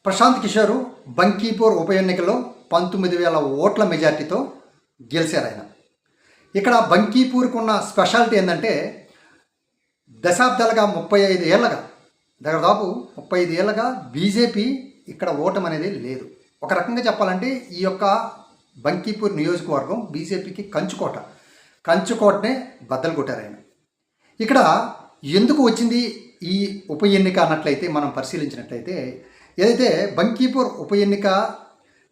ప్రశాంత్ కిషోర్ బంకీపూర్ ఉప ఎన్నికల్లో 19,000 ఓట్ల మెజార్టీతో గెలిచారు ఆయన. ఇక్కడ బంకీపూర్కి ఉన్న స్పెషాలిటీ ఏంటంటే దశాబ్దాలుగా 35 ఏళ్ళగా దాదాపు 35 ఏళ్ళగా బీజేపీ ఇక్కడ ఓటమి అనేది లేదు. ఒక రకంగా చెప్పాలంటే ఈ యొక్క బంకీపూర్ నియోజకవర్గం బీజేపీకి కంచుకోటనే బద్దలు కొట్టారు ఆయన. ఇక్కడ ఎందుకు వచ్చింది ఈ ఉప ఎన్నిక అన్నట్లయితే మనం పరిశీలించినట్లయితే ఏదైతే బంకీపూర్ ఉప ఎన్నిక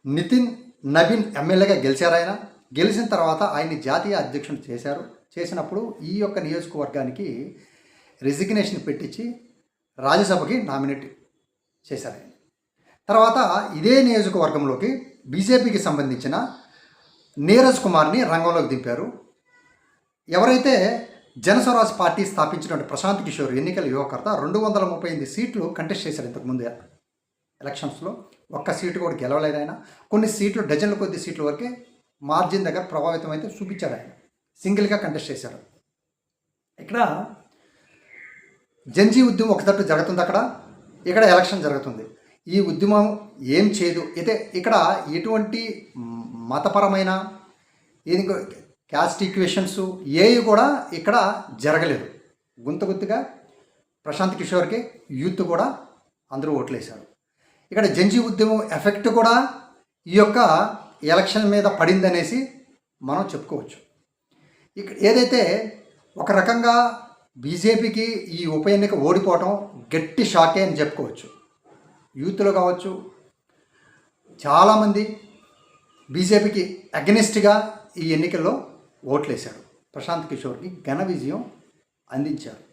నితిన్ నవీన్ ఎమ్మెల్యేగా గెలిచారు. ఆయన గెలిచిన తర్వాత ఆయన్ని జాతీయ అధ్యక్షుడు చేసినప్పుడు ఈ యొక్క నియోజకవర్గానికి రెసిగ్నేషన్ పెట్టించి రాజ్యసభకి నామినేట్ చేశారు ఆయన. తర్వాత ఇదే నియోజకవర్గంలోకి బీజేపీకి సంబంధించిన నీరజ్ కుమార్ని రంగంలోకి దింపారు. ఎవరైతే జనస్వరాజ్ పార్టీ స్థాపించినటువంటి ప్రశాంత్ కిషోర్ ఎన్నికల యువకర్త 238 సీట్లు కంటెస్ట్ చేశారు ఇంతకుముందు ఎలక్షన్స్లో. ఒక్క సీటు కూడా గెలవలేదు ఆయన. కొన్ని సీట్లు డజన్ల కొద్ది సీట్ల వరకే మార్జిన్ దగ్గర ప్రభావితం అయితే చూపించారు ఆయన. సింగిల్గా కంటెస్ట్ చేశారు. ఇక్కడ జంజీ ఉద్యమం ఒక తట్టు జరుగుతుంది, ఇక్కడ ఎలక్షన్ జరుగుతుంది. ఈ ఉద్యమం ఏం చేయదు. అయితే ఇక్కడ ఎటువంటి మతపరమైన క్యాస్ట్ ఈక్వేషన్స్ ఏవి కూడా ఇక్కడ జరగలేదు. గుంతగుత్తుగా ప్రశాంత్ కిషోర్కి యూత్ కూడా అందరూ ఓట్లేశారు. ఇక్కడ జంజీ ఉద్యమం ఎఫెక్ట్ కూడా ఈ యొక్క ఎలక్షన్ మీద పడిందనేసి మనం చెప్పుకోవచ్చు. ఇక్కడ ఏదైతే ఒక రకంగా బీజేపీకి ఈ ఉప ఎన్నిక ఓడిపోవటం గట్టి షాకే అని చెప్పుకోవచ్చు. యూత్లో కావచ్చు చాలామంది బీజేపీకి అగెనిస్ట్గా ఈ ఎన్నికల్లో ఓట్లేశారు. ప్రశాంత్ కిషోర్కి ఘన విజయం అందించారు.